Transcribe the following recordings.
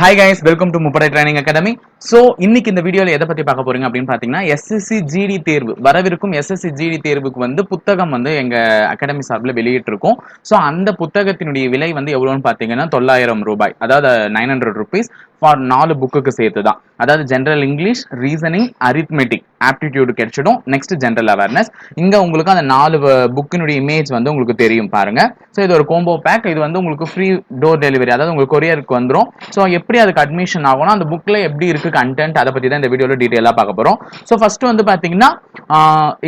Hi guys, welcome to Mupadai Training Academy. So, இன்னைக்கு இந்த வீடியோல எதை பத்தி பார்க்க போறீங்க அப்படின்னு பாத்தீங்கன்னா SSC GD தேர்வு வரவிருக்கும் SSC GD தேர்வுக்கு வந்து புத்தகம் வந்து எங்க அகாடமி சார்பில் வெளியிட்டு இருக்கோம். சோ அந்த புத்தகத்தினுடைய விலை வந்து எவ்வளவுன்னு பாத்தீங்கன்னா 900 ரூபாய், அதாவது 900 rupees ஃபார் 4 புக்குக்கு சேர்த்து தான். அதாவது general English, reasoning, arithmetic, aptitude கிடைச்சிடும். Next general awareness. இங்க உங்களுக்கு அந்த 4 புக்கினுடைய இமேஜ் வந்து உங்களுக்கு தெரியும் பாருங்க. ஸோ இது ஒரு கோம்போ பேக். இது வந்து உங்களுக்கு ஃப்ரீ டோர் டெலிவரி, அதாவது உங்களுக்கு கொரியருக்கு வந்துடும். ஸோ எப்படி அதுக்கு அட்மிஷன் ஆகும்னா அந்த புக்ல எப்படி இருக்கு கண்டென்ட், அதை பத்தி தான் இந்த வீடியோல டீடைலா பார்க்க போறோம். ஸோ ஃபர்ஸ்ட் வந்து பாத்தீங்கன்னா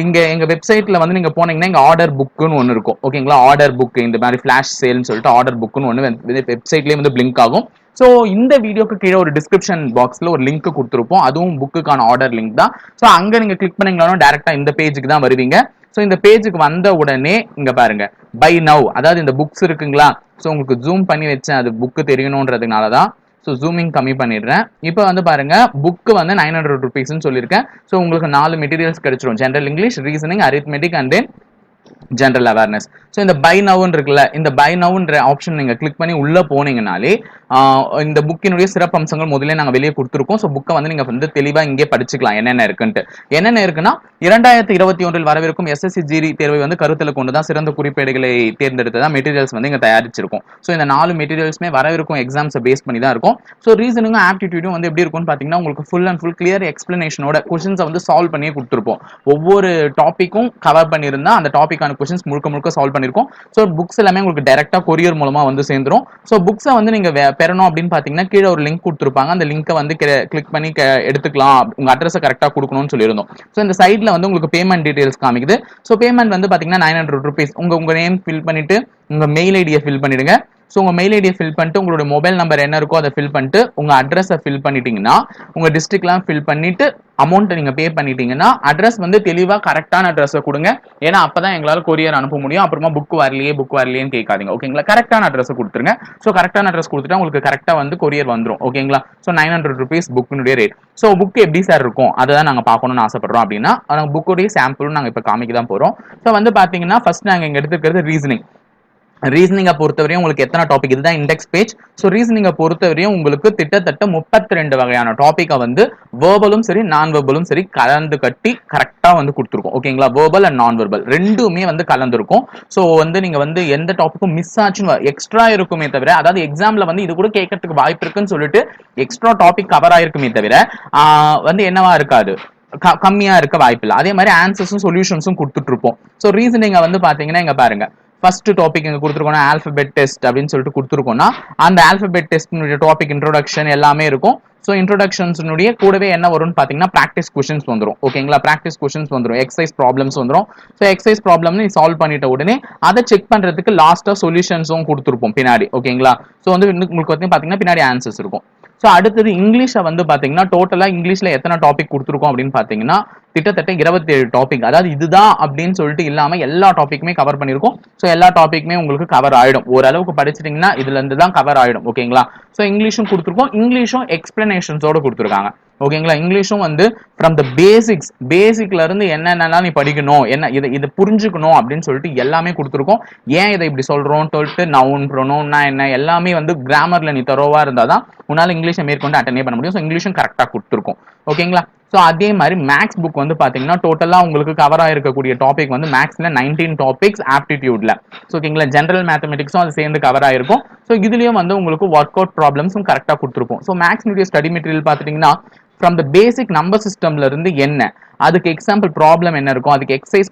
இங்க எங்க வெப்சைட்ல வந்து நீங்க போனீங்கன்னா இங்க ஆர்டர் புக்னு ஒன்னு இருக்கும். ஓகேங்களா, ஆர்டர் புக் இந்த மாதிரி ஃபிளாஷ் சேல்னு சொல்லிட்டு ஆர்டர் புக்னு ஒன்னு வெப்சைட்லயே வந்து பிளிங்க் ஆகும். ஸோ இந்த வீடியோக்கு கீழே ஒரு டிஸ்கிரிப்ஷன் பாக்ஸ்ல ஒரு லிங்க் கொடுத்துருப்போம். அதுவும் புக்குக்கான ஆர்டர் லிங்க் தான். ஸோ அங்க நீங்க கிளிக் பண்ணீங்கன்னா டேரக்டா இந்த பேஜுக்கு தான் வருவீங்க. ஸோ இந்த பேஜுக்கு வந்த உடனே இங்க பாருங்க பை நவ், அதாவது இந்த புக்ஸ் இருக்குங்களா. ஸோ உங்களுக்கு ஜூம் பண்ணி வச்சேன், அது புக்கு தெரியணுன்றதுனால தான். ஸோ ஜூமிங் கம்மி பண்ணிடுறேன். இப்போ வந்து பாருங்க புக்கு வந்து 900 rupeesன்னு சொல்லியிருக்கேன். ஸோ உங்களுக்கு 4 மெட்டீரியல்ஸ் கிடைச்சிடும். General English, reasoning, arithmetic and then general awareness. So இந்த பை நவுன்னு இருக்குல்ல, இந்த பை நவுன்ற ஆப்ஷன் நீங்க கிளிக் பண்ணி உள்ள போனீங்கனாலே இந்த புக்கினுடைய சிறப்பு அம்சங்கள் முதல்ல நாங்கள் வெளியே கொடுத்துருக்கோம். ஸோ புக்கை வந்து நீங்க வந்து தெளிவா இங்கே படிச்சுக்கலாம் என்னென்ன இருக்குன்ட்டு. என்னென்ன இருக்குன்னா 2021 வரவிருக்கும் SSC GD தேர்வை வந்து கருத்தில் கொண்டு தான் சிறந்த குறிப்பேடுகளை தேர்ந்தெடுத்து தான் மெட்டீரியல்ஸ் வந்து இங்க தயாரிச்சிருக்கோம். ஸோ இந்த 4 மெட்டீரியல்ஸ்மே வரவிருக்கும் எக்ஸாம்ஸை பேஸ் பண்ணி தான் இருக்கும். ஸோ ரீசனிங்கும் ஆப்டிடியூடும் வந்து எப்படி இருக்கும்னு பாத்தீங்கன்னா உங்களுக்கு ஃபுல் அண்ட் ஃபுல் கிளியர் எக்ஸ்பிளனேஷனோட கொஸ்டின்ஸை வந்து சால்வ் பண்ணியே கொடுத்துருப்போம். ஒவ்வொரு டாப்பிக்கும் கவர் பண்ணியிருந்தா அந்த டாபிக்கான கொஸ்டின்ஸ் முழுக்க சால்வ் பண்ணிருக்கோம். ஸோ புக்ஸ் எல்லாமே உங்களுக்கு டைரக்டா கொரியர் மூலமா வந்து சேர்ந்துரும். ஸோ புக்ஸை வந்து நீங்க பெறணும் அப்படின்னு பாத்தீங்கன்னா கீழே ஒரு லிங்க் கொடுத்துருப்பாங்க. அந்த லிங்கை வந்து கிளிக் பண்ணி எடுத்துக்கலாம். உங்க அட்ரஸை கரெக்டா கொடுக்கணும்னு சொல்லியிருந்தோம். ஸோ இந்த சைட்ல வந்து உங்களுக்கு பேமெண்ட் டீடைல்ஸ் காமிக்குது. ஸோ பேமெண்ட் வந்து பாத்தீங்கன்னா 900 rupees. உங்க நேம் ஃபில் பண்ணிட்டு உங்க மெயில் ஐடியை ஃபில் பண்ணிடுங்க. ஸோ உங்க மெயில் ஐடியை ஃபில் பண்ணிட்டு உங்களோட மொபைல் நம்பர் என்ன இருக்கோ அதை ஃபில் பண்ணிட்டு உங்க அட்ரஸை ஃபில் பண்ணிட்டீங்கன்னா உங்க டிஸ்ட்ரிக்ட்லாம் ஃபில் பண்ணிட்டு அமௌண்ட்டை நீங்க பே பண்ணிட்டீங்கன்னா அட்ரஸ் வந்து தெளிவா கரெக்டான அட்ரஸை கொடுங்க. ஏன்னா அப்பதான் எங்களால கொரியர் அனுப்ப முடியும். அப்புறமா புக் வரலையேன்னு கேட்காதீங்க. ஓகேங்களா, கரெக்டான அட்ரஸ் கொடுத்துருங்க. ஸோ கரெக்டான அட்ரஸ் கொடுத்துட்டா உங்களுக்கு கரெக்டா வந்து கொரியர் வந்துடும். ஓகேங்களா, ஸோ 900 rupees புக்கினுடைய ரேட். ஸோ புக் எப்படி சார் இருக்கும் அதை தான் நாங்கள் பார்க்கணும்னு ஆசைப்படுறோம் அப்படின்னா புக்குடைய சாம்பிள் நாங்கள் இப்போ காமிக்க தான் போறோம். ஸோ வந்து பாத்தீங்கன்னா ஃபர்ஸ்ட் நாங்கள் இங்க எடுத்துக்கிறது ரீசனிங். ரீசனிங்கை பொறுத்தவரையும் உங்களுக்கு எத்தனை டாபிக், இதுதான் இண்டெக்ஸ் பேஜ். ஸோ ரீசனிங்கை பொறுத்தவரையும் உங்களுக்கு கிட்டத்தட்ட 32 வகையான டாபிக்கை வந்து வேர்பலும் சரி நான் வேர்பலும் சரி கலந்து கட்டி கரெக்டா வந்து கொடுத்துருக்கோம். ஓகேங்களா, வேர்பல் அண்ட் நான் வேர்பல் ரெண்டுமே வந்து கலந்துருக்கும். ஸோ வந்து நீங்க வந்து எந்த டாபிக்கும் மிஸ் ஆச்சுன்னு எக்ஸ்ட்ரா இருக்குமே தவிர, அதாவது எக்ஸாம்ல வந்து இது கூட கேட்கறதுக்கு வாய்ப்பு இருக்குன்னு சொல்லிட்டு எக்ஸ்ட்ரா டாபிக் கவர் ஆயிருக்குமே தவிர வந்து என்னவா இருக்காது, கம்மியா இருக்க வாய்ப்பு இல்லை. அதே மாதிரி ஆன்சர்ஸும் சொல்யூஷன்ஸும் கொடுத்துட்டு இருப்போம். ஸோ ரீசனிங்கை வந்து பாத்தீங்கன்னா இங்க பாருங்க ஃபர்ஸ்ட் டாபிக் இங்க கொடுத்துருக்கோம்னா ஆல்பபெட் டெஸ்ட் அப்படின்னு சொல்லிட்டு கொடுத்துருக்கோம்னா அந்த ஆல்பபெட் டெஸ்ட் டாபிக் இன்ட்ரோடக்ஷன் எல்லாமே இருக்கும். ஸோ இன்ட்ரோடக்ஷன்ஸ்னுடைய கூடவே என்ன வரும்னு பாத்தீங்கன்னா பிராக்டிஸ் கொஸ்டின்ஸ் வந்துடும். ஓகேங்களா, பிராக்டிஸ் கொஸ்டின்ஸ் வந்துடும், எக்ஸசைஸ் ப்ராப்ளம்ஸ் வந்துடும். ஸோ எக்ஸசைஸ் ப்ராப்ளம் நீ சால்வ் பண்ணிட்ட உடனே அதை செக் பண்றதுக்கு லாஸ்டா சொல்யூஷன்ஸும் கொடுத்துருப்போம் பின்னாடி. ஓகேங்களா, ஸோ வந்து உங்களுக்கு வந்து பாத்தீங்கன்னா பின்னாடி ஆன்சர்ஸ் இருக்கும். ஸோ அடுத்தது இங்கிலீஷை வந்து பாத்தீங்கன்னா டோட்டலா இங்கிலீஷ்ல எத்தனை டாபிக் கொடுத்துருக்கோம் அப்படின்னு பாத்தீங்கன்னா கிட்டத்தட்ட 27 டாபிக். அதாவது இதுதான் அப்படின்னு சொல்லிட்டு இல்லாம எல்லா டாபிக்குமே கவர் பண்ணிருக்கோம். ஸோ எல்லா டாபிக்குமே உங்களுக்கு கவர் ஆயிடும். ஓரளவுக்கு படிச்சிட்டீங்கன்னா இதுல இருந்து தான் கவர் ஆயிடும். ஓகேங்களா, ஸோ இங்கிலீஷும் கொடுத்துருக்கோம். இங்கிலீஷும் எக்ஸ்பிளனேஷன்ஸோட கொடுத்துருக்காங்க. ஓகேங்களா, இங்கிலீஷும் வந்து ஃப்ரம் த பேசிக்ல இருந்து என்னென்னலாம் நீ படிக்கணும், என்ன இது புரிஞ்சுக்கணும் அப்படின்னு சொல்லிட்டு எல்லாமே கொடுத்துருக்கோம். ஏன் இதை இப்படி சொல்றோம் சொல்லிட்டு நவுன் ப்ரொனவுன்னா என்ன எல்லாமே வந்து கிராமர்ல நீ தரோவா இருந்தாதான் உன்னால இங்கிலீஷை மேற்கொண்டு அட்டெண்டே பண்ண முடியும். ஸோ இங்கிலீஷும் கரெக்டா கொடுத்துருக்கோம். ஓகேங்களா, ஸோ அதே மாதிரி மேக்ஸ் புக் வந்து பாத்தீங்கன்னா டோட்டலா உங்களுக்கு கவர் ஆயிருக்கக்கூடிய டாபிக் வந்து மேக்ஸ்ல 19 டாபிக்ஸ், ஆப்டிடியூட்ல ஓகேங்களா ஜெனரல் மேத்தமெட்டிக்ஸும் அது சேர்ந்து கவர் ஆயிருக்கும். ஸோ இதுலயும் வந்து உங்களுக்கு ஒர்க் அவுட் ப்ராப்ளம்ஸும் கரெக்டா கொடுத்துருப்போம். ஸோ மேக்ஸ் ஸ்டடி மெட்டீரியல் பாத்தீங்கன்னா ஃப்ரம் த பேசிக் நம்பர் சிஸ்டம்ல இருந்து என்ன அதுக்கு எக்ஸாம்பிள் ப்ராப்ளம் என்ன இருக்கும், அதுக்கு எக்ஸசைஸ்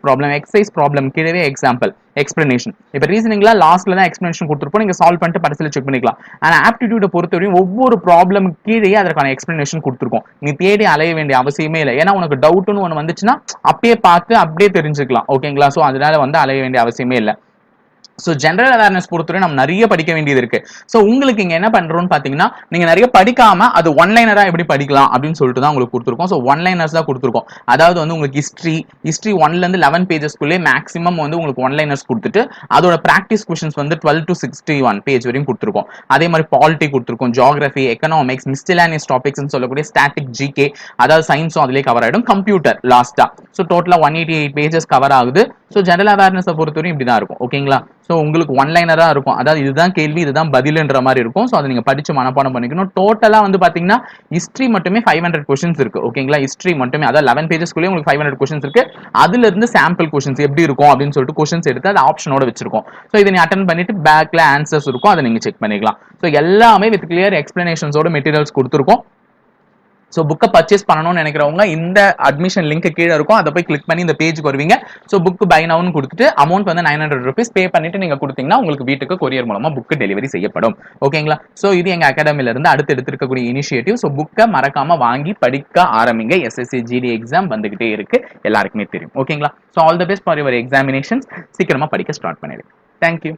ப்ராப்ளம் கீழே எக்ஸாம்பிள் எக்ஸ்பிளனேஷன். இப்ப ரீசனிங்ல லாஸ்ட்ல தான் எக்ஸ்பிளனேஷன் கொடுத்துருப்போம். நீங்க சால்வ் பண்ணிட்டு பரிசீலிச்சு செக் பண்ணிக்கலாம். ஆனா ஆப்டிடியூட பொறுத்தவரையும் ஒவ்வொரு ப்ராப்ளம் கீழே அதற்கான எக்ஸ்பிளனேஷன் கொடுத்துருக்கோம். நீ தேடி அலைய வேண்டிய அவசியமே இல்லை. ஏன்னா உனக்கு டவுட்னு ஒன்று வந்துச்சுன்னா அப்படியே பார்த்து அப்படியே தெரிஞ்சுக்கலாம். ஓகேங்களா, ஸோ அதனால வந்து அலைய வேண்டிய அவசியமே இல்லை. ஸோ ஜெனரல் அவேர்னஸ் பொறுத்தவரை நம்ம நிறைய படிக்க வேண்டியது இருக்கு. ஸோ உங்களுக்கு இங்க என்ன பண்றோம்னு பாத்தீங்கன்னா நீங்க நிறைய படிக்காம அது ஒன்லைனரா எப்படி படிக்கலாம் அப்படின்னு சொல்லிட்டு தான் உங்களுக்கு கொடுத்துருக்கோம். ஸோ ஒன்லைனர்ஸ் தான் கொடுத்துருக்கோம். அதாவது வந்து உங்களுக்கு ஹிஸ்ட்ரி 1ல இருந்து 11 பேஜஸ்க்குள்ளே மேக்ஸிமம் வந்து உங்களுக்கு ஒன்லைனர்ஸ் கொடுத்துட்டு அதோட பிராக்டிஸ் கொஸ்டின்ஸ் வந்து 12 to 61 பேஜ் வரையும் கொடுத்துருக்கோம். அதே மாதிரி பாலிட்டி கொடுத்துருக்கோம், ஜியோகிராஃபி, எக்கனாமிக்ஸ், மிஸ்டிலானியஸ் டாபிக்ஸ் சொல்லக்கூடிய ஸ்டாட்டிக், ஜிகே, அதாவது சயின்ஸும் அதிலே கவர் ஆயிடும், கம்ப்யூட்டர் லாஸ்டா. ஸோ டோட்டலா 188 பேஜஸ் கவர் ஆகுது. ஸோ ஜெனரல் அவேர்னஸை பொறுத்தவரையும் இப்படி தான் இருக்கும். ஓகேங்களா? ஸோ உங்களுக்கு ஒன்லைனரா இருக்கும். அதாவது இதுதான் கேள்வி, இதுதான் பதில்ன்ற மாதிரி இருக்கும். ஸோ அதை நீங்க படிச்சு மனப்பாடம் பண்ணிக்கணும். டோட்டலா வந்து பாத்தீங்கன்னா ஹிஸ்ட்ரி மட்டுமே 500 கொஸ்டின்ஸ் இருக்கு. ஓகேங்களா? ஹிஸ்ட்ரி மட்டுமே, அதாவது 11 பேஜஸ்க்குள்ளே உங்களுக்கு 500 கொஸ்டின்ஸ் இருக்கு. அதுல இருந்து சாம்பிள் கொஸ்டின்ஸ் எப்படி இருக்கும் அப்படின்னு சொல்லிட்டு கொஸ்டின்ஸ் எடுத்து அது ஆப்ஷனோட வச்சிருக்கோம். ஸோ இதை நீ அட்டன் பண்ணிட்டு பேக்ல ஆன்சர்ஸ் இருக்கும், அதை நீங்க செக் பண்ணிக்கலாம். ஸோ எல்லாமே வித் கிளியர் எக்ஸ்பிளனேஷன்ஸோட மெட்டீரியல்ஸ் கொடுத்துருக்கோம். ஸோ புக்கை பர்ச்சேஸ் பண்ணணும்னு நினைக்கிறவங்க இந்த அட்மிஷன் லிங்க் கீழே இருக்கும், அதை போய் கிளிக் பண்ணி இந்த பேஜுக்கு வருவீங்க. ஸோ புக் பை நவுன்னு கொடுத்துட்டு அமௌண்ட் வந்து 900 rupees பே பண்ணிட்டு நீங்க கொடுத்தீங்கன்னா உங்களுக்கு வீட்டுக்கு கொரியர் மூலமா புக் டெலிவரி செய்யப்படும். ஓகேங்களா? ஸோ இது எங்க அகாடமில இருந்து அடுத்து எடுத்திருக்கக்கூடிய இனிஷியேட்டிவ். ஸோ புக்கை மறக்காம வாங்கி படிக்க ஆரம்பிங்க. எஸ்எஸ்சி ஜிடி எக்ஸாம் வந்துகிட்டே இருக்கு, எல்லாருக்குமே தெரியும். ஓகேங்களா? So all the best for your examinations. சீக்கிரமா படிக்க ஸ்டார்ட் பண்ணிடுங்க. தேங்க்யூ.